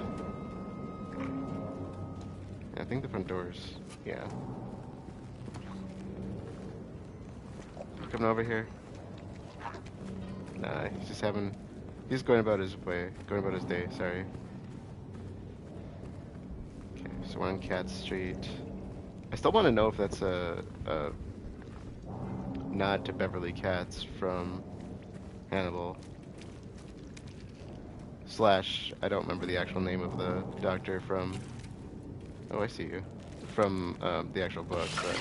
I think the front door's... yeah. Coming over here? Nah, he's going about his way. Going about his day, sorry. Okay, so we're on Cat Street. I still want to know if that's a nod to Beverly Cats from Hannibal. / I don't remember the actual name of the doctor from... Oh, I see you. From the actual book, but...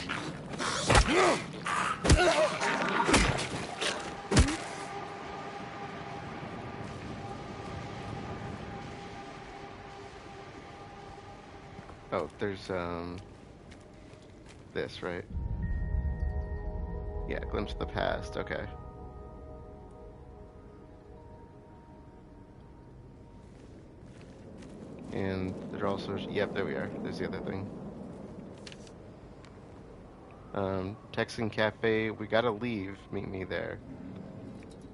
Oh, there's, this, right? Yeah, Glimpse of the Past, okay. And there are also... Yep, there we are. There's the other thing. Texan Cafe, we gotta leave. Meet me there.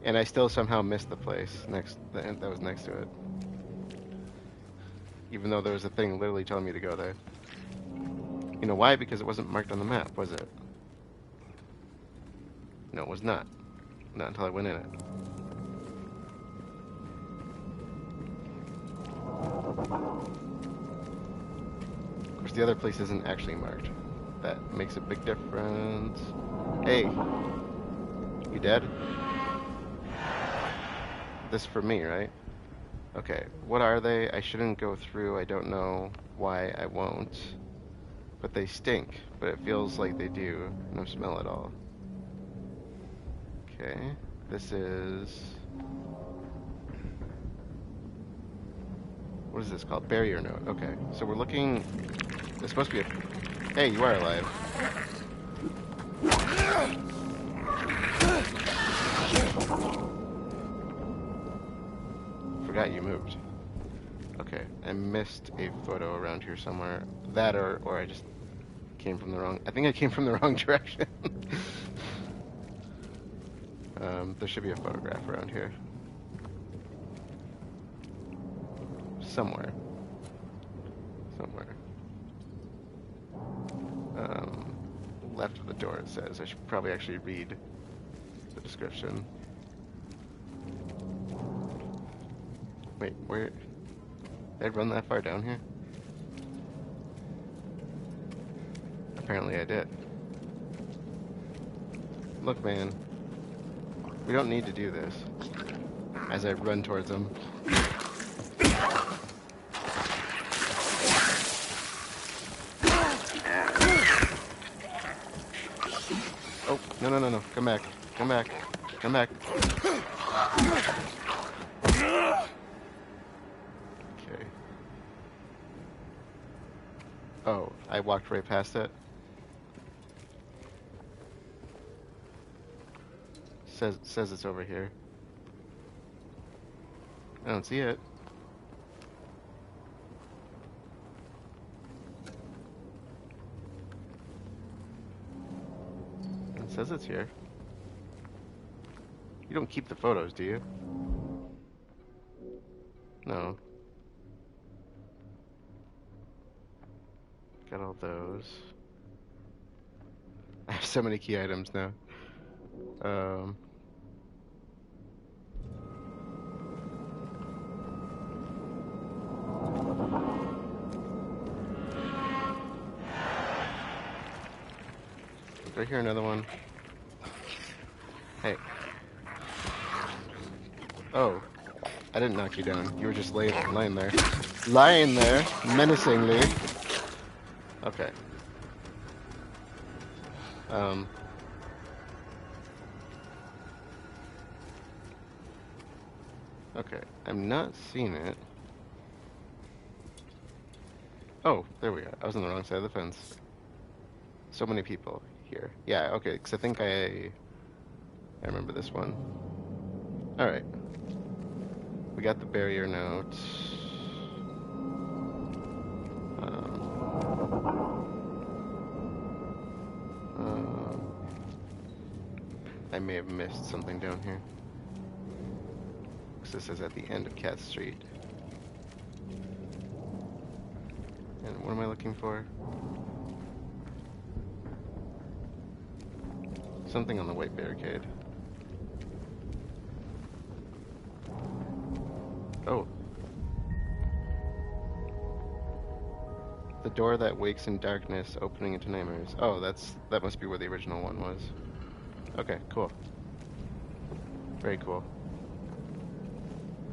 And I still somehow missed the place that was next to it. Even though there was a thing literally telling me to go there. You know why? Because it wasn't marked on the map, was it? No, it was not. Not until I went in it. Of course, the other place isn't actually marked. That makes a big difference. Hey! You dead? This for me, right? Okay, what are they? I shouldn't go through. I don't know why I won't. But they stink. But it feels like they do. No smell at all. Okay, this is... What is this called? Barrier note. Okay, so we're looking... There's supposed to be a... Hey, you are alive. Forgot you moved. Okay, I missed a photo around here somewhere. That or I just came from the wrong... I think I came from the wrong direction. There should be a photograph around here. Somewhere. Left of the door it says. I should probably actually read the description. Wait, where... Did I run that far down here? Apparently I did. Look, man. We don't need to do this. As I run towards them. Oh, no. Come back. Okay. Oh, I walked right past it. Says it's over here. I don't see it. It says it's here. You don't keep the photos, do you? No. Got all those. I have so many key items now. Did I hear another one? Hey. Oh. I didn't knock you down. You were just lying there. Lying there, menacingly. Okay. Okay. I'm not seeing it. Oh, there we go. I was on the wrong side of the fence. So many people here. Yeah, okay, because I think I remember this one. Alright. We got the barrier note. I may have missed something down here. Because this is at the end of Cat Street. And what am I looking for? Something on the white barricade. Oh. The door that wakes in darkness, opening into nightmares. Oh, that must be where the original one was. Okay, cool. Very cool.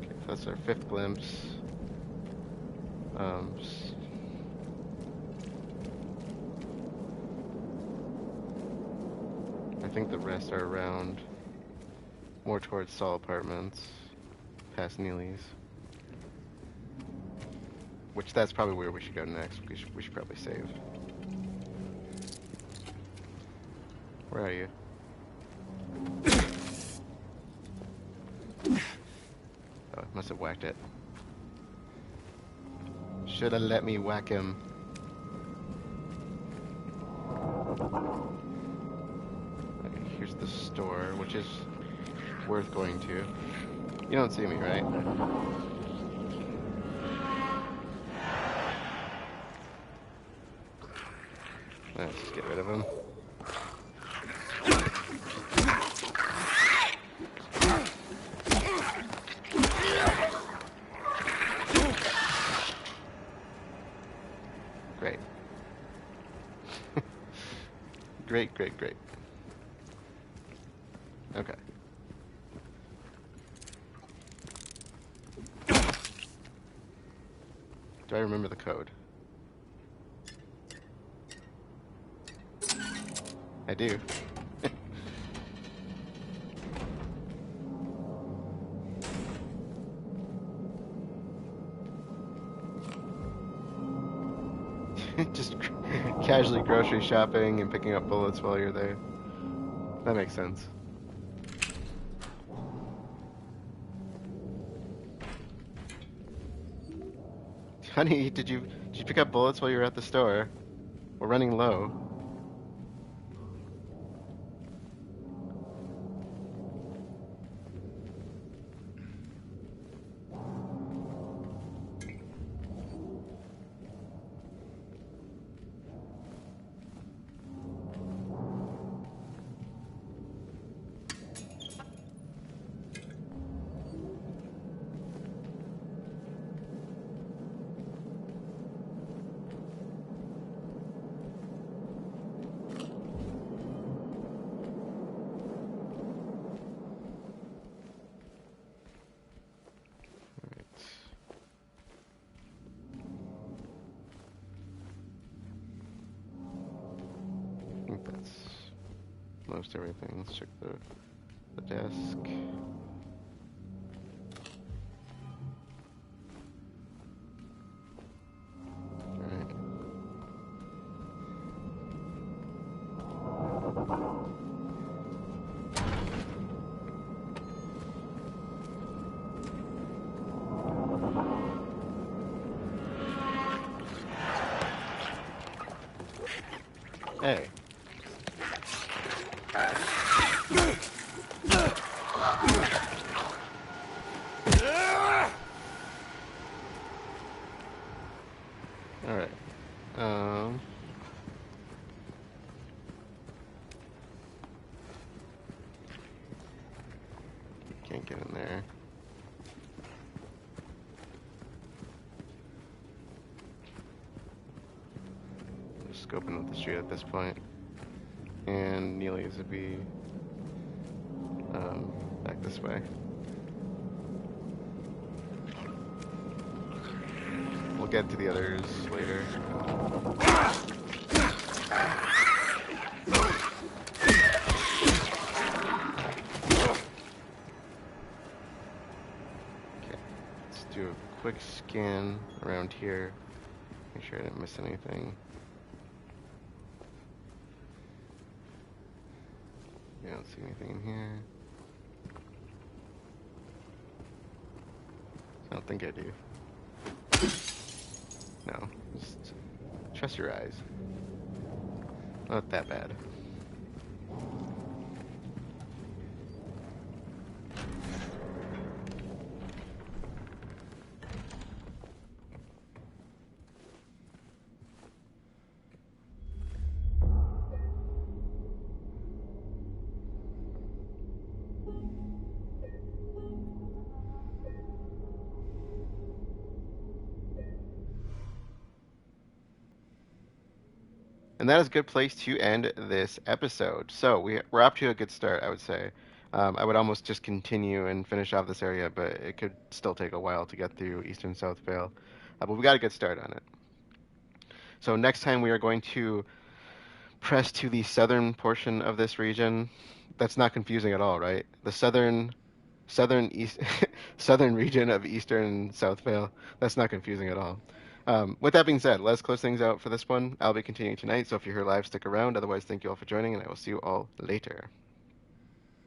Okay, so that's our 5th glimpse. I think the rest are around more towards Saul Apartments, past Neely's. Which that's probably where we should go next. We should probably save. Where are you? Oh, I must have whacked it. Should have let me whack him. the store, which is worth going to. You don't see me, right? Let's just get rid of him. Great. Great, great, great. Okay. Do I remember the code? I do. Just casually grocery shopping and picking up bullets while you're there. That makes sense. Honey, did you pick up bullets while you were at the store? We're running low. I think that's most everything. Let's check the desk. Alright. Hey. Alright. Can't get in there. Just scoping up the street at this point. And Neely's would be back this way. We'll get to the others later. Okay, let's do a quick scan around here. Make sure I didn't miss anything. I don't see anything in here. I don't think I do. No, just trust your eyes. Not that bad. And that is a good place to end this episode. So we're up to a good start, I would say. I would almost just continue and finish off this area, but it could still take a while to get through Eastern South Vale. But we got a good start on it. So next time we are going to press to the southern portion of this region. That's not confusing at all, right? The southern east southern region of Eastern South Vale. That's not confusing at all. With that being said, let's close things out for this one. I'll be continuing tonight, so if you're here live, stick around. Otherwise, thank you all for joining, and I will see you all later.